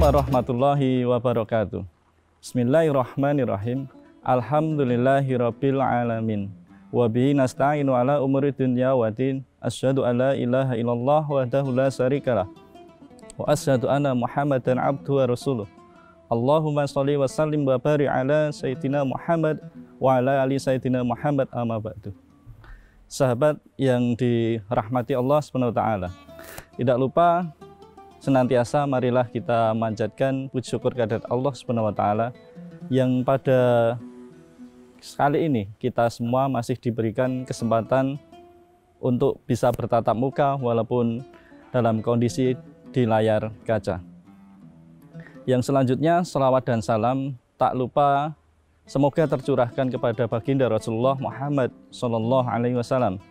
warahmatullahi wabarakatuh. Bismillahirrahmanirrahim. Alhamdulillahirabbil alamin. Wa bihi nasta'inu ala umuri dunya waddin. Asyhadu an la ilaha illallah wahdahu la syarikalah. Wa asyhadu anna Muhammadan abduhu wa rasuluh. Allahumma sholli wa sallim wa barik ala sayyidina Muhammad wa ala ali sayyidina Muhammad amma ba'du. Sahabat yang dirahmati Allah Subhanahu wa taala. Tidak lupa senantiasa marilah kita manjatkan puji syukur kehadirat Allah Subhanahu wa taala yang pada kali ini kita semua masih diberikan kesempatan untuk bisa bertatap muka walaupun dalam kondisi di layar kaca. Yang selanjutnya salawat dan salam tak lupa semoga tercurahkan kepada baginda Rasulullah Muhammad Sallallahu Alaihi Wasallam.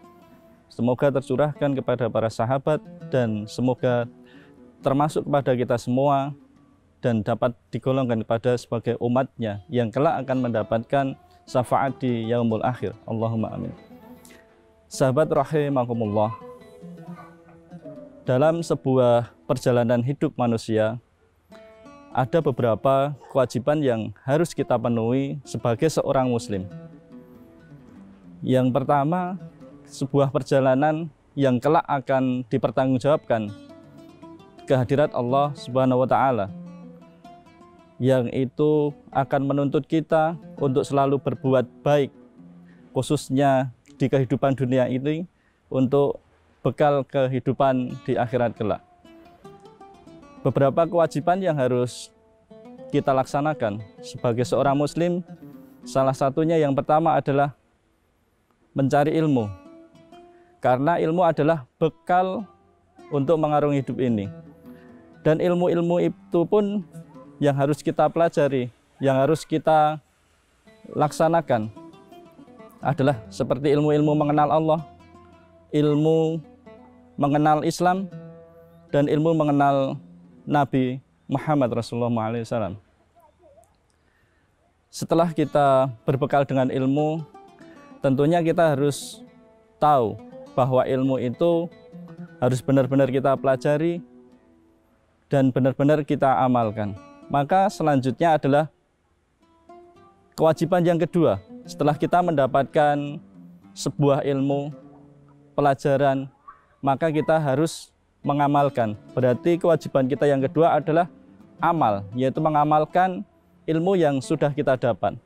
Semoga tercurahkan kepada para sahabat dan semoga termasuk kepada kita semua dan dapat digolongkan kepada sebagai umatnya yang kelak akan mendapatkan syafaat di yaumul akhir. Allahumma amin. Sahabat rahimakumullah, dalam sebuah perjalanan hidup manusia ada beberapa kewajiban yang harus kita penuhi sebagai seorang muslim. Yang pertama, sebuah perjalanan yang kelak akan dipertanggungjawabkan kehadirat Allah Subhanahu wa taala, yang itu akan menuntut kita untuk selalu berbuat baik, khususnya di kehidupan dunia ini untuk bekal kehidupan di akhirat kelak. Beberapa kewajiban yang harus kita laksanakan sebagai seorang muslim, salah satunya yang pertama adalah mencari ilmu, karena ilmu adalah bekal untuk mengarungi hidup ini. Dan ilmu-ilmu itu pun yang harus kita pelajari, yang harus kita laksanakan adalah seperti ilmu-ilmu mengenal Allah, ilmu mengenal Islam, dan ilmu mengenal Nabi Muhammad Rasulullah SAW. Setelah kita berbekal dengan ilmu, tentunya kita harus tahu bahwa ilmu itu harus benar-benar kita pelajari dan benar-benar kita amalkan. Maka selanjutnya adalah kewajiban yang kedua. Setelah kita mendapatkan sebuah ilmu, pelajaran, maka kita harus mengamalkan. Berarti kewajiban kita yang kedua adalah amal, yaitu mengamalkan ilmu yang sudah kita dapat.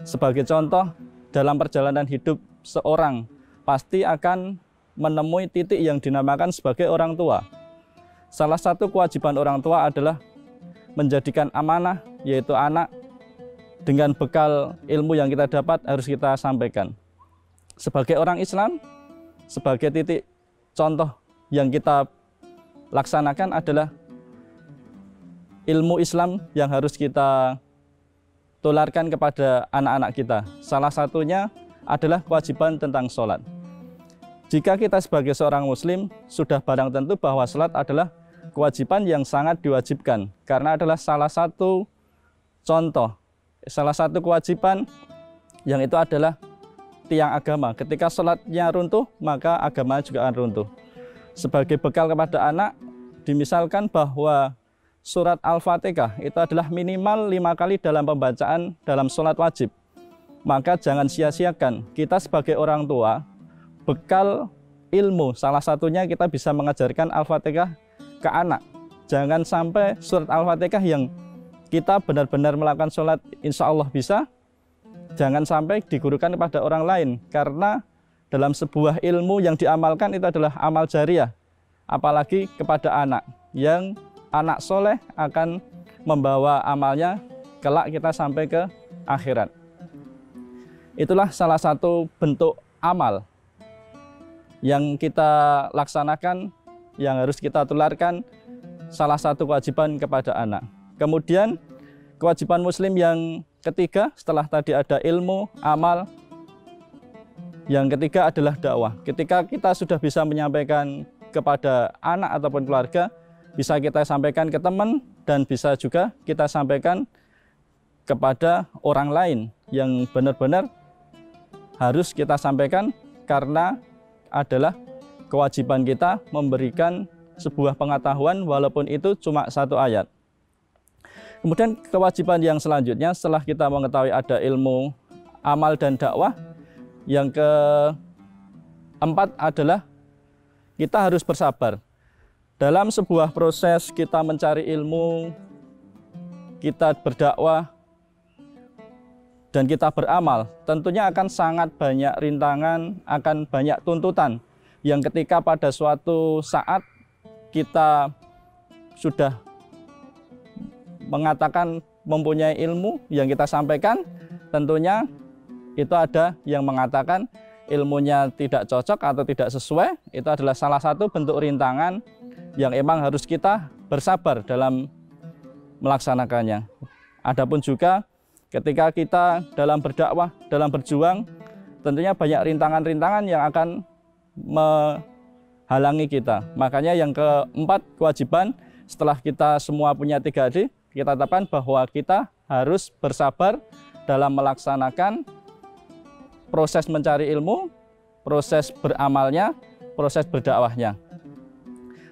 Sebagai contoh, dalam perjalanan hidup seorang pasti akan menemui titik yang dinamakan sebagai orang tua. Salah satu kewajiban orang tua adalah menjadikan amanah, yaitu anak, dengan bekal ilmu yang kita dapat harus kita sampaikan. Sebagai orang Islam, sebagai titik contoh yang kita laksanakan adalah ilmu Islam yang harus kita tularkan kepada anak-anak kita. Salah satunya adalah kewajiban tentang sholat. Jika kita sebagai seorang muslim sudah barang tentu bahwa salat adalah kewajiban yang sangat diwajibkan, karena adalah salah satu contoh, salah satu kewajiban yang itu adalah tiang agama. Ketika salatnya runtuh, maka agama juga akan runtuh. Sebagai bekal kepada anak, dimisalkan bahwa surat Al-Fatihah itu adalah minimal 5 kali dalam pembacaan dalam salat wajib. Maka jangan sia-siakan, kita sebagai orang tua bekal ilmu, salah satunya kita bisa mengajarkan Al-Fatihah ke anak. Jangan sampai surat Al-Fatihah yang kita benar-benar melakukan sholat insya Allah bisa, jangan sampai digurukan kepada orang lain, karena dalam sebuah ilmu yang diamalkan itu adalah amal jariah, apalagi kepada anak, yang anak soleh akan membawa amalnya kelak kita sampai ke akhirat. Itulah salah satu bentuk amal yang kita laksanakan, yang harus kita tularkan, salah satu kewajiban kepada anak. Kemudian kewajiban muslim yang ketiga setelah tadi ada ilmu, amal, yang ketiga adalah dakwah. Ketika kita sudah bisa menyampaikan kepada anak ataupun keluarga, bisa kita sampaikan ke teman dan bisa juga kita sampaikan kepada orang lain yang benar-benar harus kita sampaikan, karena adalah kewajiban kita memberikan sebuah pengetahuan walaupun itu cuma satu ayat. Kemudian kewajiban yang selanjutnya setelah kita mengetahui ada ilmu, amal, dan dakwah, yang keempat adalah kita harus bersabar. Dalam sebuah proses kita mencari ilmu, kita berdakwah, dan kita beramal, tentunya akan sangat banyak rintangan, akan banyak tuntutan, yang ketika pada suatu saat kita sudah mengatakan mempunyai ilmu yang kita sampaikan, tentunya itu ada yang mengatakan ilmunya tidak cocok atau tidak sesuai. Itu adalah salah satu bentuk rintangan yang emang harus kita bersabar dalam melaksanakannya. Adapun juga ketika kita dalam berdakwah, dalam berjuang, tentunya banyak rintangan-rintangan yang akan menghalangi kita. Makanya yang keempat, kewajiban setelah kita semua punya 3D, kita tetapkan bahwa kita harus bersabar dalam melaksanakan proses mencari ilmu, proses beramalnya, proses berdakwahnya.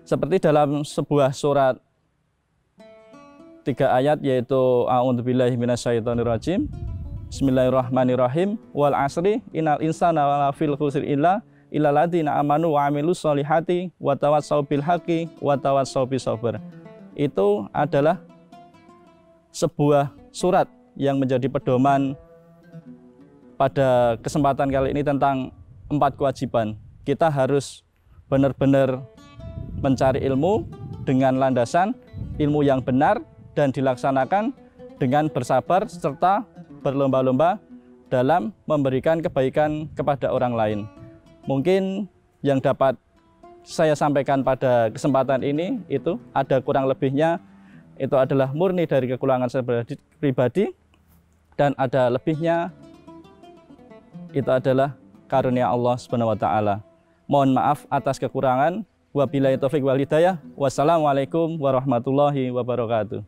Seperti dalam sebuah surat 3 ayat, yaitu A'udzubillahi minasyaitonirrajim, Bismillahirrahmanirrahim, wal asri innal insana lafil khusr illa ladzina amanu wa amilus solihati wa tawassau bil haqqi wa tawassau bis sabr. Itu adalah sebuah surat yang menjadi pedoman pada kesempatan kali ini tentang 4 kewajiban. Kita harus benar-benar mencari ilmu dengan landasan ilmu yang benar dan dilaksanakan dengan bersabar serta berlomba-lomba dalam memberikan kebaikan kepada orang lain. Mungkin yang dapat saya sampaikan pada kesempatan ini itu ada kurang lebihnya, itu adalah murni dari kekurangan saya pribadi, dan ada lebihnya itu adalah karunia Allah Subhanahu wa taala. Mohon maaf atas kekurangan. Wabillahi taufik wal hidayah. Wassalamualaikum warahmatullahi wabarakatuh.